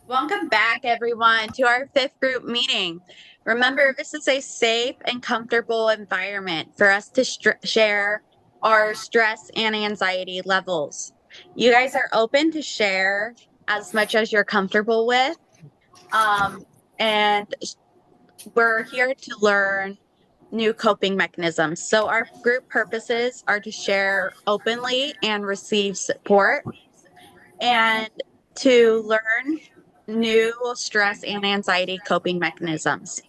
Welcome back, everyone, to our fifth group meeting. Remember, this is a safe and comfortable environment for us to share our stress and anxiety levels. You guys are open to share as much as you're comfortable with. Um, and we're here to learn new coping mechanisms. So, our group purposes are to share openly and receive support and to learn new stress and anxiety coping mechanisms.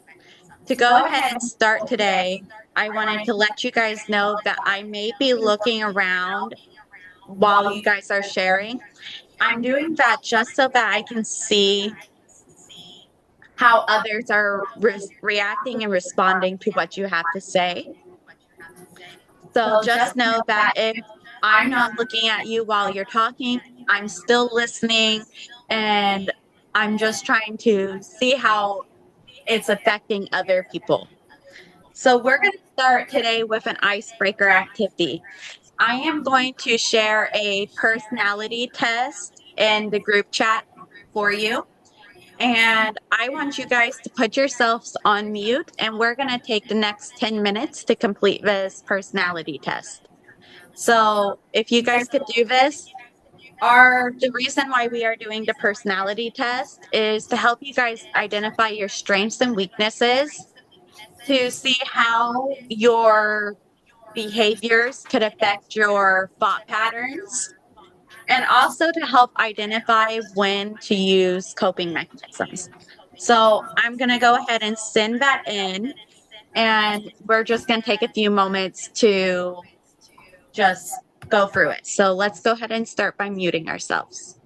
To go ahead and start today, I wanted to let you guys know that I may be looking around while you guys are sharing. I'm doing that just so that I can see how others are reacting and responding to what you have to say. So just know that if I'm not looking at you while you're talking, I'm still listening and I'm just trying to see how it's affecting other people. So we're going to start today with an icebreaker activity. I am going to share a personality test in the group chat for you. And I want you guys to put yourselves on mute, and we're going to take the next 10 minutes to complete this personality test. So if you guys could do this, the reason why we are doing the personality test is to help you guys identify your strengths and weaknesses, to see how your behaviors could affect your thought patterns, and also to help identify when to use coping mechanisms. So I'm going to go ahead and send that in, and we're just going to take a few moments to just go through it. So let's go ahead and start by muting ourselves.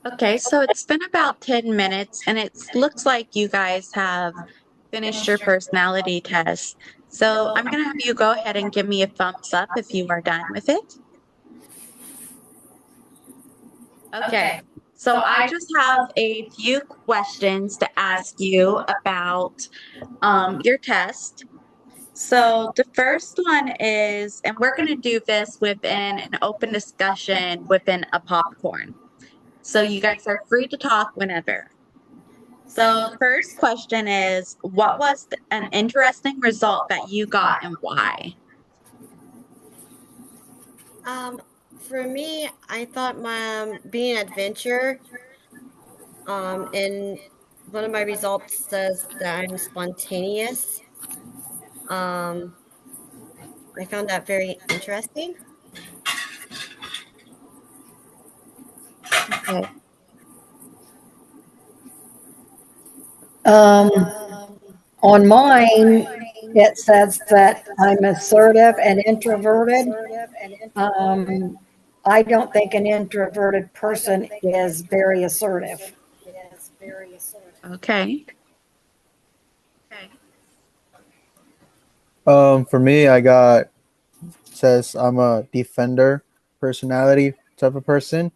Okay, so it's been about 10 minutes and it looks like you guys have finished your personality test. So I'm going to have you go ahead and give me a thumbs up if you are done with it. Okay, so I just have a few questions to ask you about your test. So the first one is, and we're going to do this within an open discussion within a popcorn. So you guys are free to talk whenever. So the first question is, what was an interesting result that you got and why? Um, for me, I thought my being an adventurer, and one of my results says that I'm spontaneous. Um, I found that very interesting. Okay. Um, on mine, it says that I'm assertive and introverted. Um, I don't think an introverted person is very assertive. Okay. For me, I got says I'm a defender personality type of person,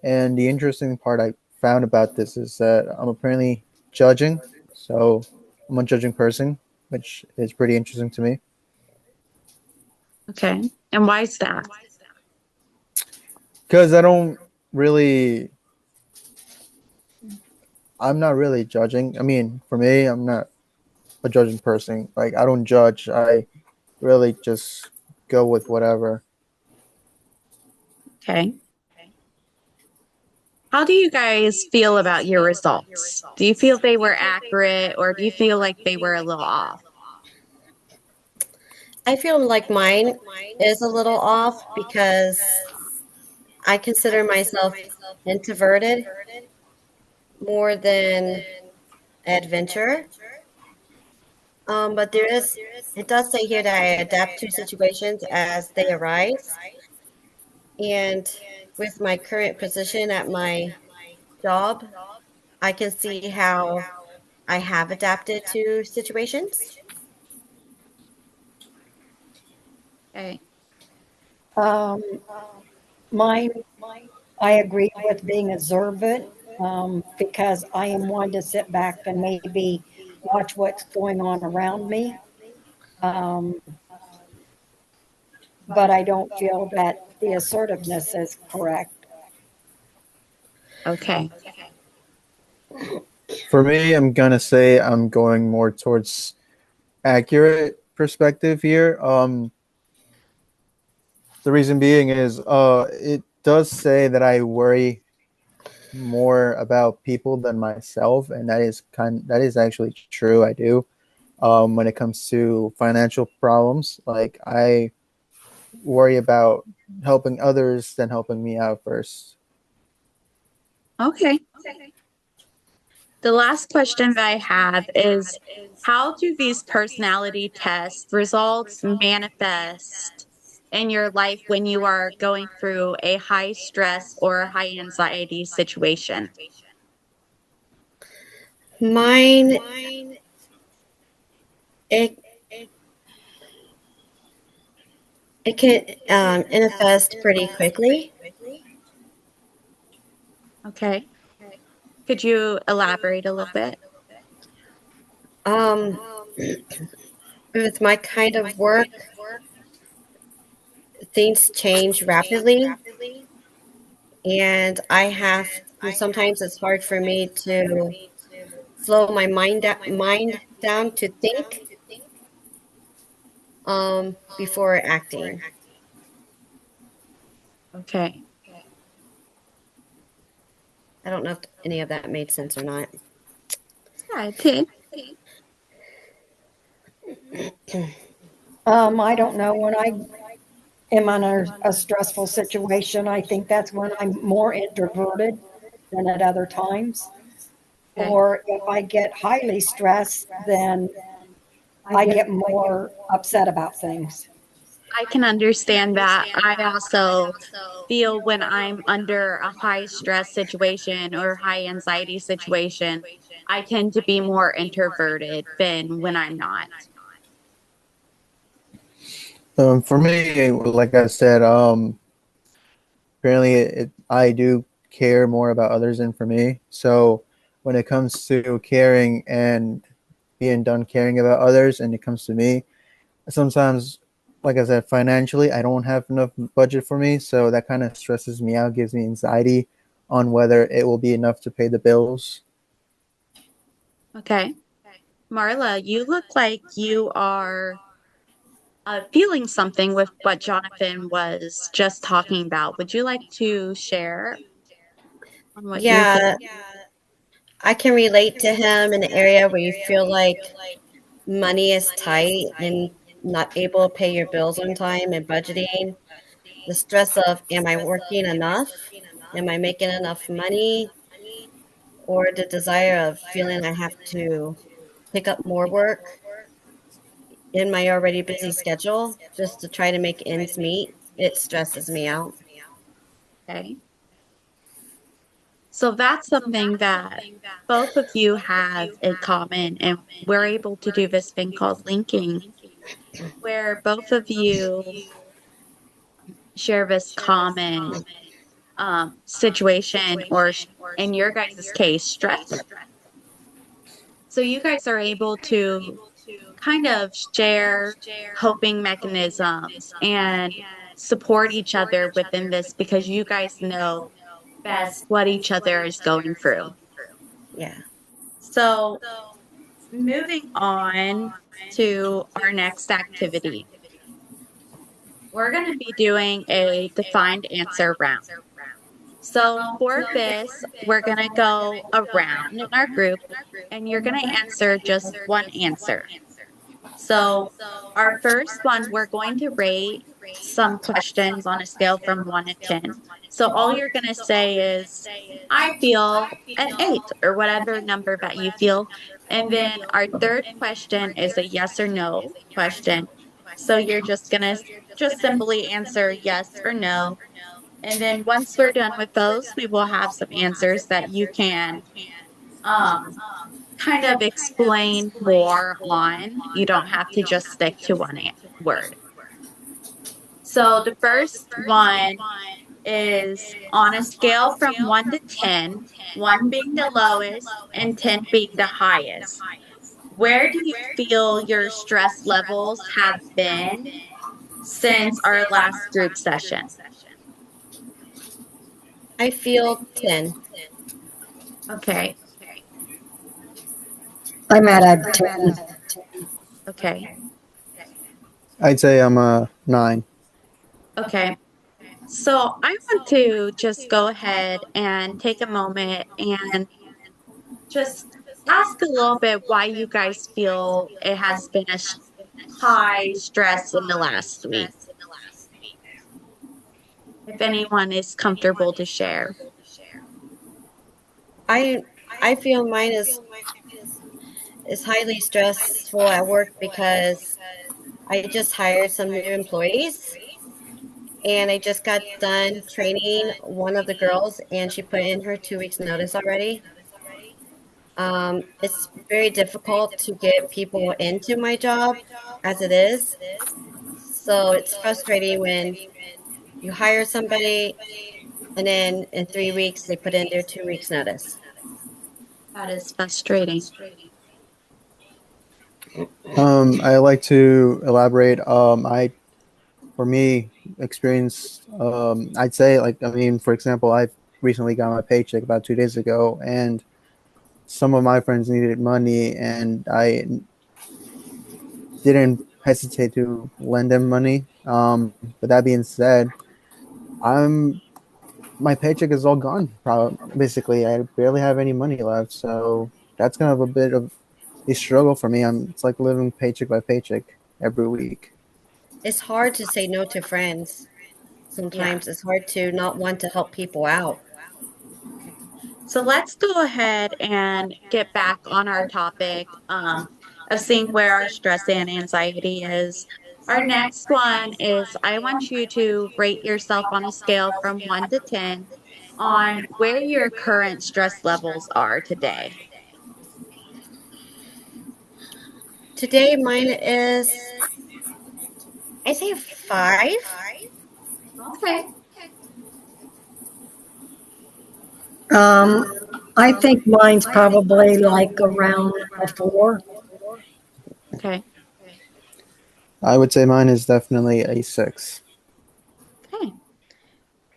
and the interesting part I found about this is that I'm apparently judging, so I'm a judging person, which is pretty interesting to me Okay. And why is that? because I don't really, I'm not really judging. I mean, for me, I'm not a judging person. Like I don't judge. I really just go with whatever. Okay. How do you guys feel about your results? Do you feel they were accurate or do you feel like they were a little off? I feel like mine is a little off because I consider myself introverted more than adventurer. But it does say here that I adapt to situations as they arise. And with my current position at my job, I can see how I have adapted to situations. Okay. Um, mine, I agree with being observant because I am one to sit back and maybe watch what's going on around me. Um, but I don't feel that the assertiveness is correct. Okay. For me, I'm gonna say I'm going more towards accurate perspective here. The reason being is it does say that I worry more about people than myself, and that is actually true. I do. When it comes to financial problems, like I worry about helping others than helping me out first. Okay. The last question that I have is, how do these personality test results manifest in your life when you are going through a high stress or a high anxiety situation? Mine, it it can manifest pretty quickly. Okay. Could you elaborate a little bit? Um, with my kind of work, things change rapidly, and sometimes it's hard for me to slow my mind down to think before acting. Okay. I don't know if any of that made sense or not. Yeah, it did. I don't know. When I am in a stressful situation, I think that's when I'm more introverted than at other times. Okay. Or if I get highly stressed, then I get more upset about things. I can understand that. I also feel when I'm under a high stress situation or high anxiety situation, I tend to be more introverted than when I'm not. For me, like I said, apparently I do care more about others than for me. So when it comes to caring and being done caring about others, and it comes to me, sometimes, like I said, financially, I don't have enough budget for me, so that kind of stresses me out, gives me anxiety on whether it will be enough to pay the bills. Okay. Marla, you look like you are feeling something with what Jonathan was just talking about. Would you like to share on what you're Yeah, feeling? I can relate to him in the area where you feel like money is tight and not able to pay your bills on time and budgeting. The stress of, am I working enough? Am I making enough money? Or the desire of feeling I have to pick up more work in my already busy schedule just to try to make ends meet. It stresses me out. Okay. So that's something that both of you have in common, and we're able to do this thing called linking, where both of you share this common situation, or in your guys' case, stress. So you guys are able to kind of share coping mechanisms and support each other within this because you guys know best what each other is going through. Yeah. So, moving on to our next activity, we're going to be doing a defined answer round. So, for this, we're going to go around in our group and you're going to answer just one answer. So, our first one, we're going to rate some questions on a scale from 1 to 10. So, all you're going to say is, I feel an 8 or whatever number that you feel. And then our third question is a yes or no question. So, you're just going to just simply answer yes or no. And then once we're done with those, we will have some answers that you can um, kind of explain more on. You don't have to just stick to one word. So the first one is on a scale from 1 to 10, 1 being the lowest and 10 being the highest. Where do you feel your stress levels have been since our last group session? I feel 10. Okay. I'm at a 10. Okay. I'd say I'm a 9. Okay. So I want to just go ahead and take a moment and just ask a little bit why you guys feel it has been a high stress in the last week. If anyone is comfortable to share. I I feel mine is highly stressful at work because I just hired some new employees and I just got done training one of the girls and she put in her 2 weeks notice already. It's very difficult to get people into my job as it is. So it's frustrating when you hire somebody and then in 3 weeks they put in their 2 weeks notice. That is frustrating. I like to elaborate. I, for me, experience. I'd say, like, I mean, for example, I recently got my paycheck about 2 days ago, and some of my friends needed money, and I didn't hesitate to lend them money. But that being said, I'm my paycheck is all gone. Basically, I barely have any money left, so that's kind of a bit of a struggle for me. It's like living paycheck by paycheck every week. It's hard to say no to friends. Yeah. Sometimes it's hard to not want to help people out. So let's go ahead and get back on our topic of seeing where our stress and anxiety is. Our next one is I want you to rate yourself on a scale from 1 to 10 on where your current stress levels are today. Today, mine is, I say 5. Okay. I think mine's probably like around a 4. Okay. I would say mine is definitely a 6. Okay.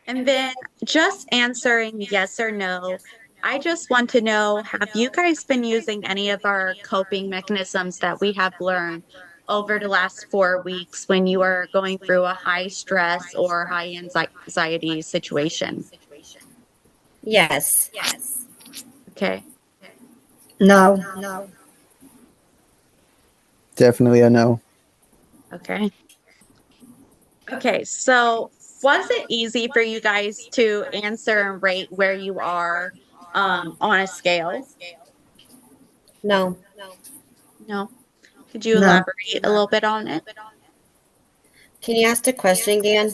And then just answering yes or no. I just want to know, have you guys been using any of our coping mechanisms that we have learned over the last 4 weeks when you are going through a high stress or high anxiety situation? Yes. Okay. No. Definitely a no. Okay. Okay. So was it easy for you guys to answer and rate where you are on a scale? No. No. Could you No. elaborate a little bit on it? Can you ask the question again?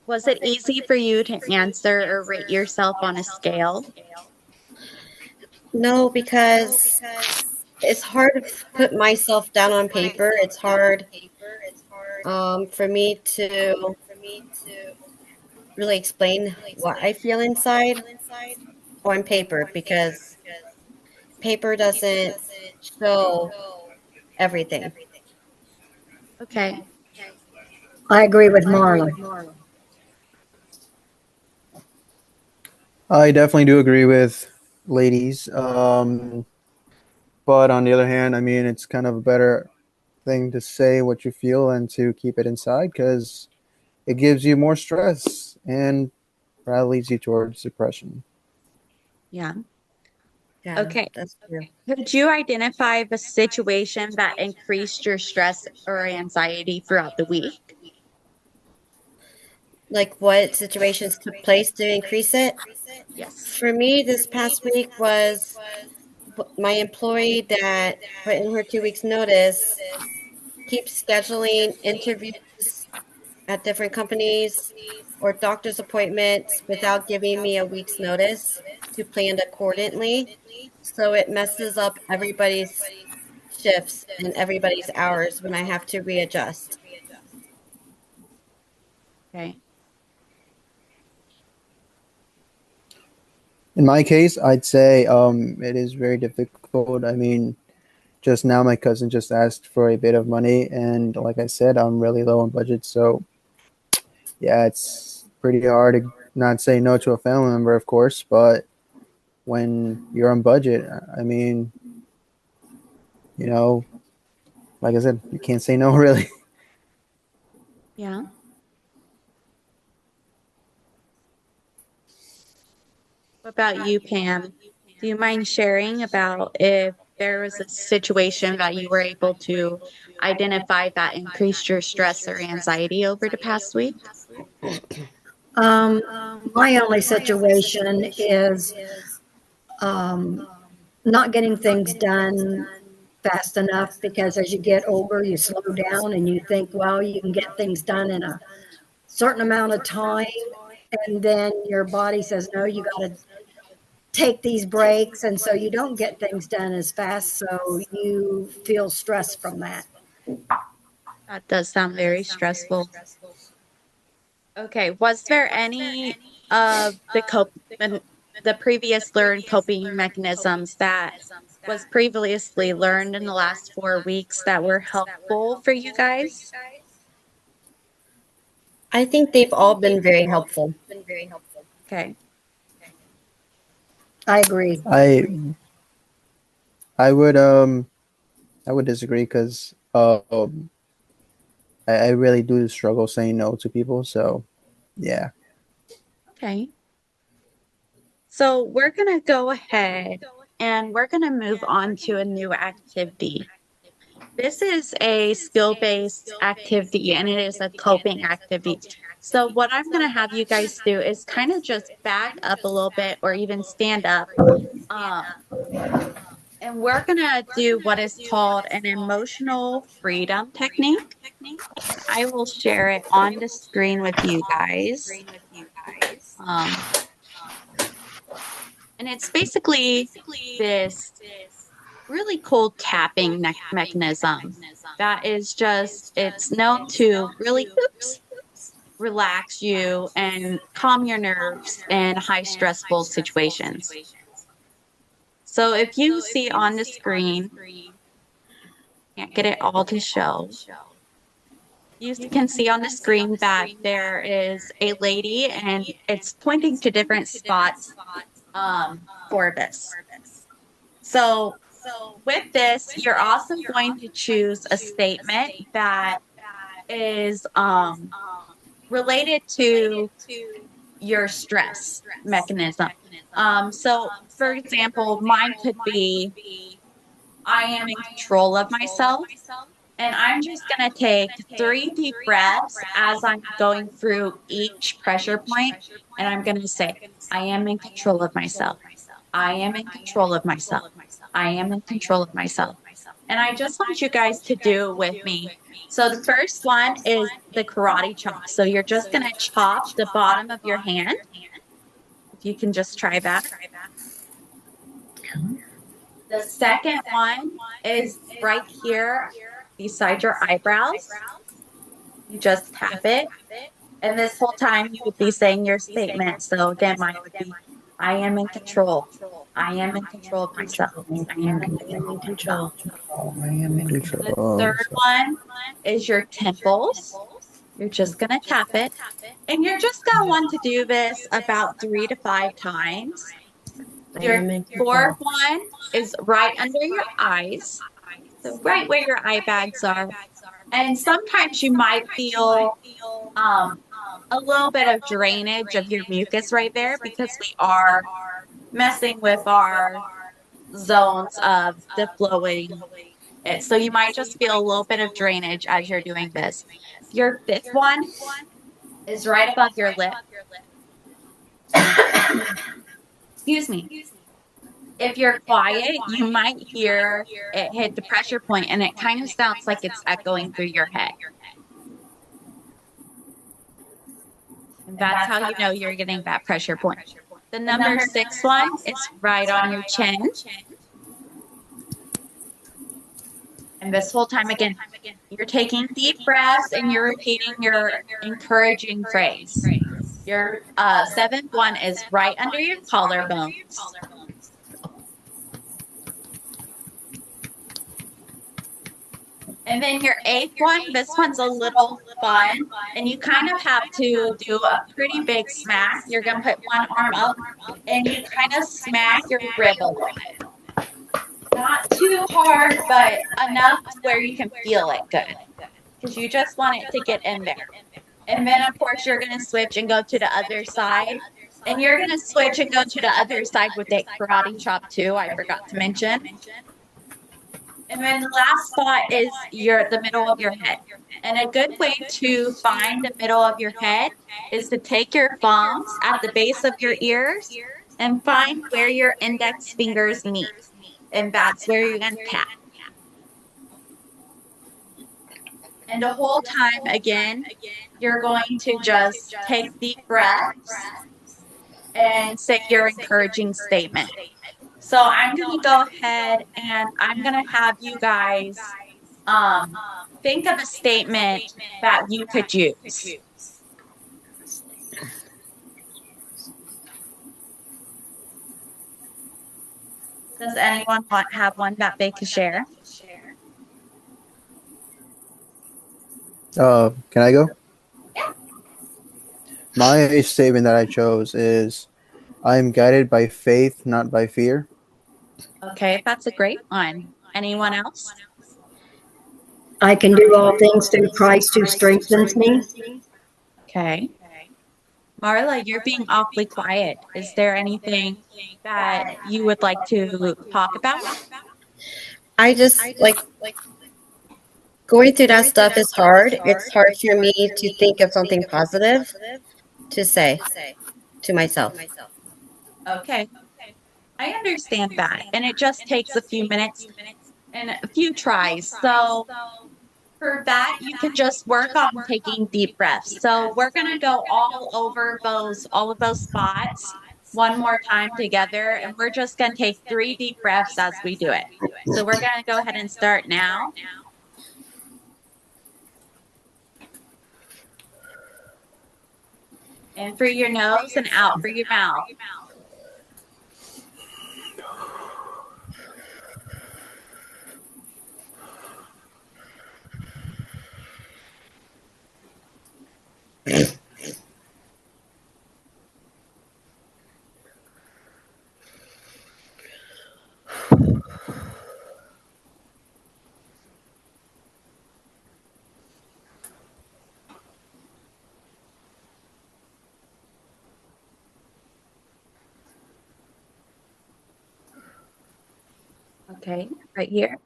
Was it easy for you to answer or rate yourself on a scale? No, because it's hard to put myself down on paper. It's hard for me to really explain what I feel inside on paper because paper doesn't show everything. Okay. I agree with Marla. I definitely do agree with ladies. But on the other hand, I mean, it's kind of a better thing to say what you feel and to keep it inside because it gives you more stress and probably leads you towards depression. Yeah. Yeah, Okay. that's true. Could you identify the situation that increased your stress or anxiety throughout the week? Like what situations took place to increase it? Yes. For me, this past week was my employee that put in her 2 weeks notice keeps scheduling interviews at different companies or doctor's appointments without giving me a week's notice to plan accordingly. So it messes up everybody's shifts and everybody's hours when I have to readjust. Okay. In my case, I'd say it is very difficult. I mean, just now my cousin just asked for a bit of money, and like I said, I'm really low on budget, so yeah, it's pretty hard to not say no to a family member, of course, but when you're on budget, I mean, you know, like I said, you can't say no really. Yeah. What about you, Pam? Do you mind sharing about if there was a situation that you were able to identify that increased your stress or anxiety over the past week? Um, my only situation is not getting things done fast enough because as you get older, you slow down and you think, well, you can get things done in a certain amount of time. And then your body says, no, you got to take these breaks. And so you don't get things done as fast. So you feel stress from that. That does sound very stressful. Okay, was there any of the previous learned coping mechanisms that was previously learned in the last 4 weeks that were helpful for you guys? I think they've all been very helpful. Okay. I agree. I I would disagree because I really do struggle saying no to people. So yeah, Okay. So we're going to go ahead and we're going to move on to a new activity. This is a skill-based activity and it is a coping activity. So what I'm going to have you guys do is kind of just back up a little bit or even stand up um, And we're gonna do what is called an emotional freedom technique. I will share it on the screen with you guys. Um, and it's basically this really cool tapping mechanism that is just, it's known to really relax you and calm your nerves in high stressful situations. So if you see on the screen, can't get it all to show. You can see on the screen that there is a lady and it's pointing to different spots for this. So with this, you're also going to choose a statement that is related to your stress mechanism. So for example, mine could be, I am in control of myself. And I'm just going to take 3 deep breaths as I'm going through each pressure point, and I'm going to say, I am in control of myself. I am in control of myself. I am in control of myself. And I just want you guys to do with me. So the first one is the karate chop. So you're just going to chop the bottom of your hand. If you can just try that. The second one is right here beside your eyebrows. You just tap it. And this whole time you would be saying your statement. So again, mine would be, I am in control. I am in control of myself. I am in control of myself. The third one is your temples. You're just going to tap it. And you're just going to want to do this about 3 to 5 times. Your fourth one is right under your eyes, so right where your eye bags are. And sometimes you might feel a little bit of drainage of your mucus right there because we are messing with our zones of the flowing. So you might just feel a little bit of drainage as you're doing this. Your fifth one is right above your lip. Excuse me. If you're quiet, you might hear it hit the pressure point, and it kind of sounds like it's echoing through your head. And that's how you know you're getting that pressure point. The number 6 one is right on your chin. And this whole time, again, you're taking deep breaths and you're repeating your encouraging phrase. Your 7th one is right under your collarbones. And then your 8th one, this one's a little fun, and you kind of have to do a pretty big smack. You're going to put one arm up, and you kind of smack your rib a little bit. Not too hard, but enough where you can feel it good, because you just want it to get in there. And then, of course, you're going to switch and go to the other side. And you're going to switch and go to the other side with that karate chop, too, I forgot to mention. And then the last spot is the middle of your head. And a good way to find the middle of your head is to take your thumbs at the base of your ears and find where your index fingers meet. And that's where you're going to tap. And the whole time, again, you're going to just take deep breaths and say your encouraging statement. So I'm going to go ahead and I'm going to have you guys think of a statement that you could use. Does anyone have one that they could share? Can I go? Yeah. My statement that I chose is, I am guided by faith, not by fear. Okay, that's a great one. Anyone else? I can do all things through Christ who strengthens me. Okay. Marla, you're being awfully quiet. Is there anything that you would like to talk about? I just like going through that stuff is hard. It's hard for me to think of something positive to say to myself. Okay. I understand that. And it just takes a few minutes and a few tries. So for that, you can just work on taking deep breaths. So we're going to go all over all of those spots one more time together. And we're just going to take 3 deep breaths as we do it. So we're going to go ahead and start now. In through your nose and out through your mouth. Okay, right here.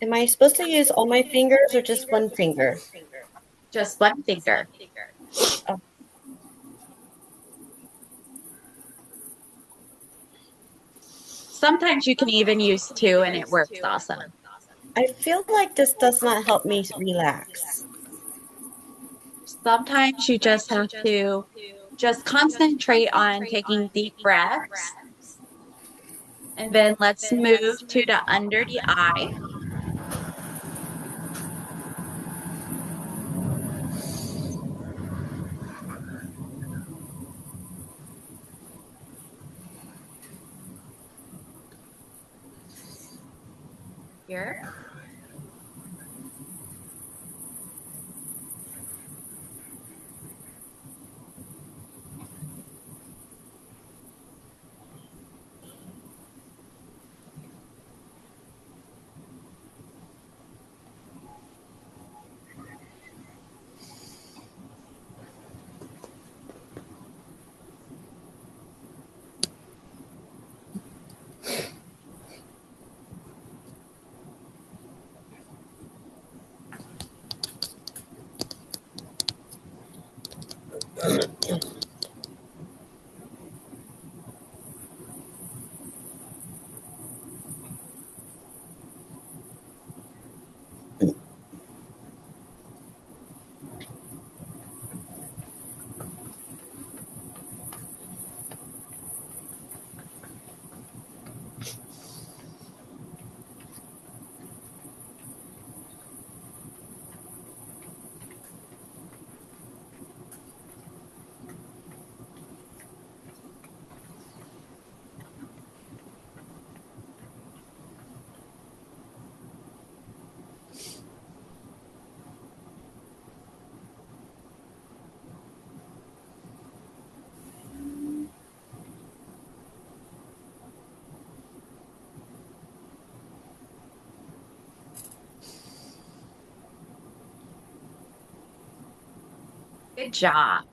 Am I supposed to use all my fingers or just one finger? Just one finger. Oh. Sometimes you can even use 2 and it works awesome. I feel like this does not help me relax. Sometimes you just have to just concentrate on taking deep breaths. And then let's move to the under the eye. Here. Good job.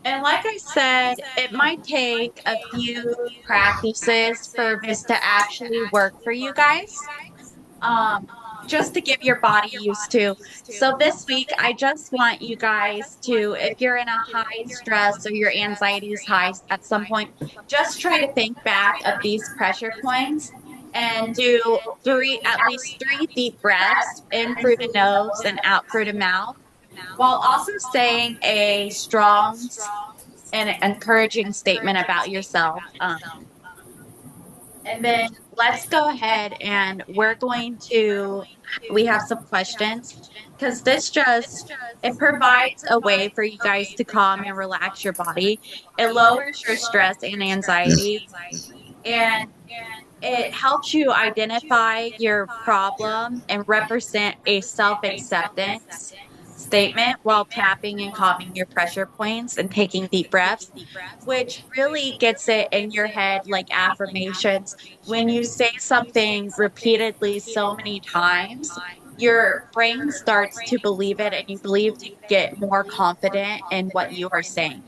And like I said, it might take a few practices for this to actually work for you guys. Um, just to give your body used to. So this week, I just want you guys to, if you're in a high stress or your anxiety is high at some point, just try to think back of these pressure points and do at least 3 deep breaths in through the nose and out through the mouth, while also saying a strong and encouraging statement about yourself. And then let's go ahead and we have some questions because it provides a way for you guys to calm and relax your body. It lowers your stress and anxiety, and it helps you identify your problem and represent a self-acceptance statement while tapping and calming your pressure points and taking deep breaths, which really gets it in your head like affirmations. When you say something repeatedly so many times, your brain starts to believe it and you believe to get more confident in what you are saying.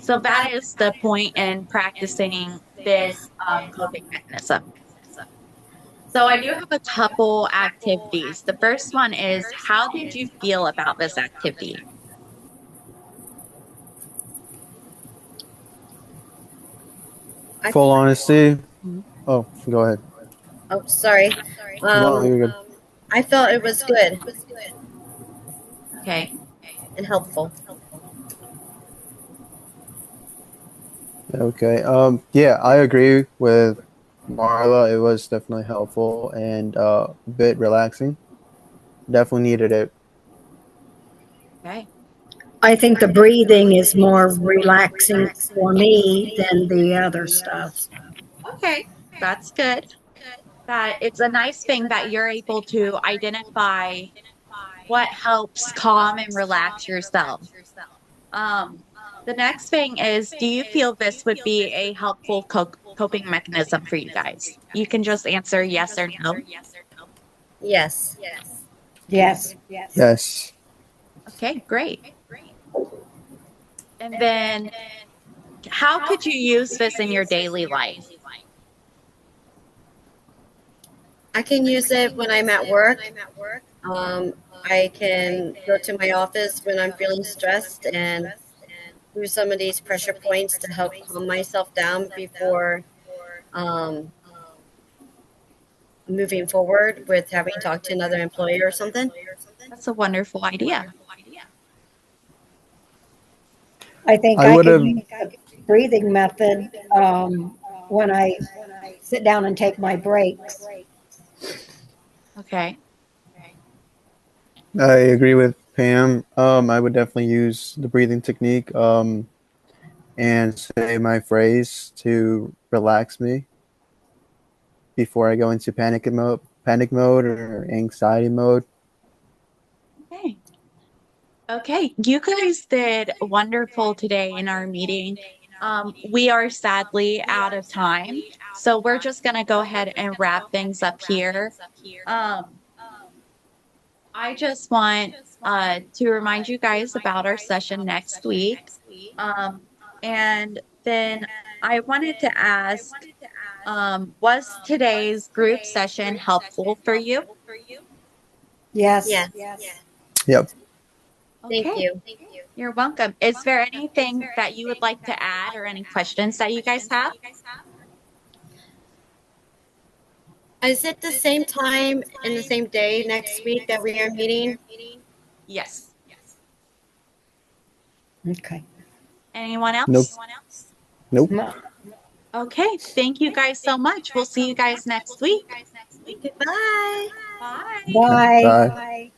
So that is the point in practicing this coping mechanism. So I do have a couple activities. The first one is, how did you feel about this activity? Full honesty. Oh, go ahead. Oh, sorry. No, you're good. I felt it was good Okay. and helpful. Okay. Yeah, I agree with Marla. It was definitely helpful and a bit relaxing. Definitely needed it. Okay. I think the breathing is more relaxing for me than the other stuff. Okay. That's good. That it's a nice thing that you're able to identify what helps calm and relax yourself. Um, the next thing is, do you feel this would be a helpful coping mechanism for you guys? You can just answer yes or no. Yes. Yes. Yes. Okay, great. And then how could you use this in your daily life? I can use it when I'm at work. I can go to my office when I'm feeling stressed and do some of these pressure points to help calm myself down before um, moving forward with having talked to another employer or something. That's a wonderful idea. I think I I would could have. use a breathing method when I sit down and take my breaks. Okay. I agree with Pam. I would definitely use the breathing technique. And say my phrase to relax me before I go into panic mode or anxiety mode. Okay. Okay, you guys did wonderful today in our meeting. We are sadly out of time, so we're just going to go ahead and wrap things up here. Um, I just want to remind you guys about our session next week. And then I wanted to ask, was today's group session helpful for you? Yes. Yes. Yep. Thank Okay. you. You're welcome. Is there anything that you would like to add or any questions that you guys have? Is it the same time and the same day next week that we are meeting? Yes. Okay. Anyone Nope. else? Nope. No. Okay. Thank you guys so much. We'll see you guys next week. Goodbye. Bye. Bye. Bye.